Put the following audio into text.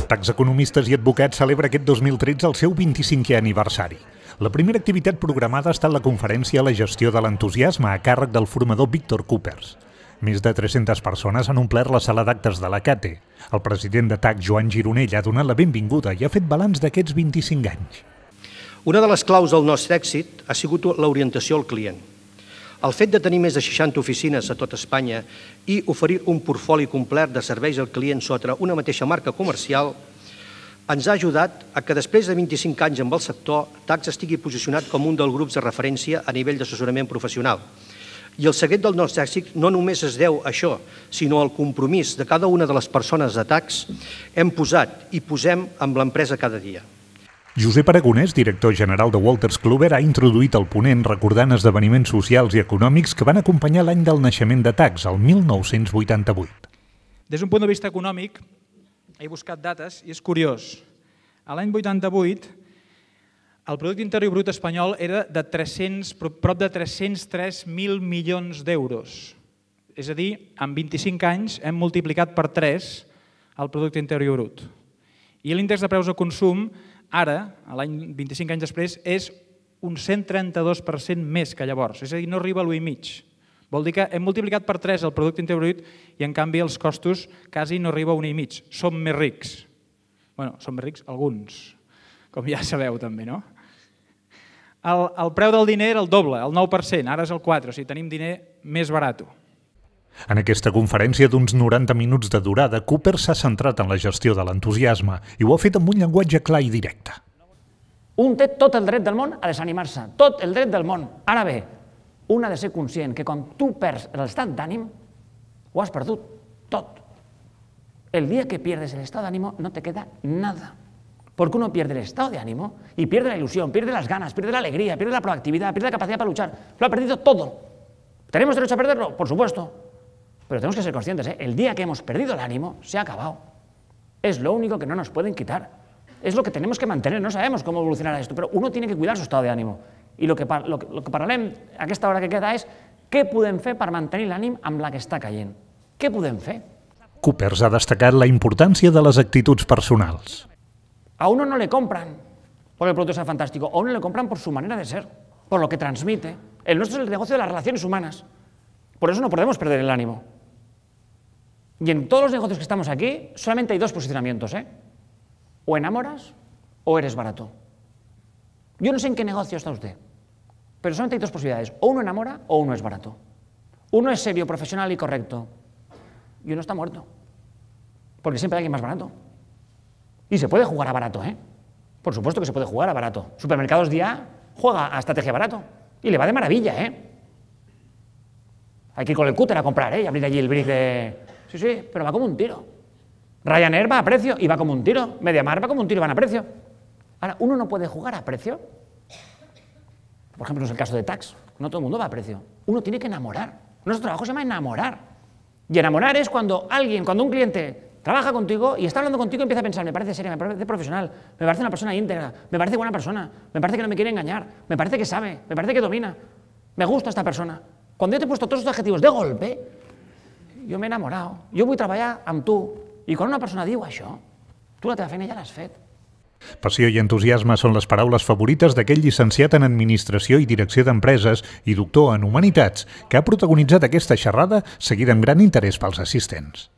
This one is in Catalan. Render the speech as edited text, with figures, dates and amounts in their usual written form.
Tax Economistes i Advocats celebra aquest 2013 el seu 25è aniversari. La primera activitat programada ha estat la conferència La gestió de l'entusiasme a càrrec del formador Víctor Coopers. Més de 300 persones han omplert la sala d'actes de la CATE. El president de TAC, Joan Gironell, ha donat la benvinguda i ha fet balanç d'aquests 25 anys. Una de les claus del nostre èxit ha sigut l'orientació al client. El fet de tenir més de 60 oficines a tot Espanya i oferir un portfoli complet de serveis al client sota una mateixa marca comercial ens ha ajudat a que després de 25 anys amb el sector, TAC estigui posicionat com un dels grups de referència a nivell d'assessorament professional. I el secret del nostre èxit no només es deu a això, sinó al compromís de cada una de les persones de TAC hem posat i posem amb l'empresa cada dia. Josep Aragonès, director general de Wolters Kluwer, ha introduït el ponent recordant esdeveniments socials i econòmics que van acompanyar l'any del naixement de TAC, el 1988. Des d'un punt de vista econòmic, he buscat dates i és curiós. A l'any 88, el producte interior brut espanyol era de prop de 303.000 milions d'euros. És a dir, en 25 anys hem multiplicat per 3 el producte interior brut. I l'índex de preus de consum, ara, l'any 25 anys després, és un 132% més que llavors. És a dir, no arriba a l'1,5. Vol dir que hem multiplicat per 3 el producte interior brut i, en canvi, els costos quasi no arriba a 1,5. Som més rics. Bé, som més rics alguns, com ja sabeu també, no? El preu del diner era el doble, el 9%, ara és el 4%, o sigui, tenim diner més barat. En aquesta conferència d'uns 90 minuts de durada, Coopers s'ha centrat en la gestió de l'entusiasme i ho ha fet amb un llenguatge clar i directe. Un té tot el dret del món a desanimar-se, tot el dret del món. Ara bé, un ha de ser conscient que quan tu perds l'estat d'ànim, ho has perdut tot. El dia que pierdes el estado de ánimo no te queda nada. Porque uno pierde el estado de ánimo y pierde la ilusión, pierde las ganas, pierde la alegría, pierde la proactividad, pierde la capacidad para luchar. Lo ha perdido todo. ¿Tenemos derecho a perderlo? Por supuesto. Pero tenemos que ser conscientes, el día que hemos perdido el ánimo, se ha acabado. Es lo único que no nos pueden quitar. Es lo que tenemos que mantener. No sabemos cómo evolucionarà esto, pero uno tiene que cuidar su estado de ánimo. I el que parlem a aquesta hora que queda és què podem fer per mantenir l'ànim amb la que està caient. Què podem fer? Coopers ha destacat la importància de les actituds personals. A uno no le compran por el producto sea fantástico, a uno le compran por su manera de ser, por lo que transmite. El nuestro es el negocio de las relaciones humanas. Por eso no podemos perder el ánimo. Y en todos los negocios que estamos aquí, solamente hay dos posicionamientos, O enamoras o eres barato. Yo no sé en qué negocio está usted, pero solamente hay dos posibilidades. O uno enamora o uno es barato. Uno es serio, profesional y correcto. Y uno está muerto. Porque siempre hay alguien más barato. Y se puede jugar a barato, Por supuesto que se puede jugar a barato. Supermercados Día juega a estrategia barato. Y le va de maravilla, Hay que ir con el cúter a comprar, y abrir allí el brick de... Sí, pero va como un tiro. Ryanair va a precio y va como un tiro. Mediamar va como un tiro y van a precio. Ahora, uno no puede jugar a precio. Por ejemplo, es el caso de TAC. No todo el mundo va a precio. Uno tiene que enamorar. Nuestro trabajo se llama enamorar. Y enamorar es cuando un cliente trabaja contigo y está hablando contigo y empieza a pensar, me parece seria, me parece profesional, me parece una persona íntegra, me parece buena persona, me parece que no me quiere engañar, me parece que sabe, me parece que domina, me gusta esta persona. Cuando yo te he puesto todos estos adjetivos de golpe, jo m'he enamorat, jo vull treballar amb tu, i quan una persona diu això, tu la teva feina ja l'has fet. Passió i entusiasme són les paraules favorites d'aquell llicenciat en Administració i Direcció d'Empreses i doctor en Humanitats que ha protagonitzat aquesta xerrada seguida amb gran interès pels assistents.